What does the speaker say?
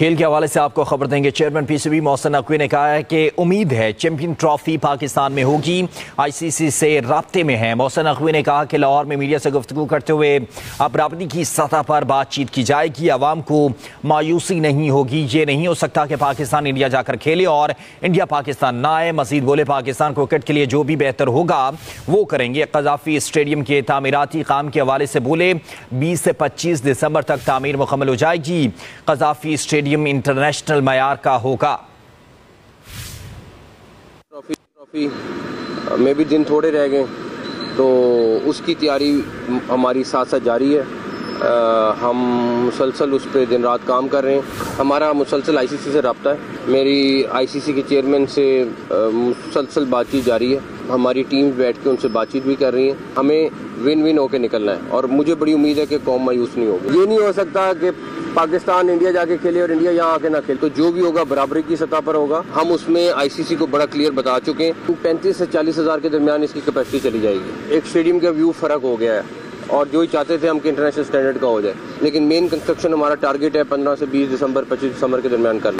खेल के हवाले से आपको खबर देंगे। चेयरमैन पीसीबी मोहसिन नकवी ने कहा है कि उम्मीद है चैंपियन ट्रॉफी पाकिस्तान में होगी, आईसीसी से राब्ते में है। मोहसिन नकवी ने कहा कि लाहौर में मीडिया से गुफ्तगू करते हुए अब बराबरी की सतह पर बातचीत की जाएगी, आवाम को मायूसी नहीं होगी। ये नहीं हो सकता कि पाकिस्तान इंडिया जाकर खेले और इंडिया पाकिस्तान ना आए। मजीद बोले, पाकिस्तान क्रिकेट के लिए जो भी बेहतर होगा वो करेंगे। कज़ाफी स्टेडियम के तामीराती काम के हवाले से बोले, 20 से 25 दिसंबर तक तामीर मुकम्मल हो जाएगी। कज़ाफी स्टेडियम इंटरनेशनल मयार का होगा। ट्रॉफी में भी दिन थोड़े रह गए, तो उसकी तैयारी हमारी साथ साथ जारी है। हम मुसलसल उस पर दिन रात काम कर रहे हैं। हमारा मुसलसल आईसीसी से रब्ता है। मेरी आईसीसी के चेयरमैन से मुसलसल बातचीत जारी है। हमारी टीम बैठ के उनसे बातचीत भी कर रही है। हमें विन विन होकर निकलना है और मुझे बड़ी उम्मीद है कि कौम मायूस नहीं होगी। ये नहीं हो सकता कि पाकिस्तान इंडिया जाके खेले और इंडिया यहाँ आके ना खेले। तो जो भी होगा बराबरी की सतह पर होगा। हम उसमें आईसीसी को बड़ा क्लियर बता चुके हैं। 35 से 40 हज़ार के दरमियान इसकी कैपेसिटी चली जाएगी। एक स्टेडियम का व्यू फ़र्क हो गया है और जो ही चाहते थे हम कि इंटरनेशनल स्टैंडर्ड का हो जाए, लेकिन मेन कंस्ट्रक्शन हमारा टारगेट है 15 से 20 दिसंबर 25 दिसंबर के दरमियान करना।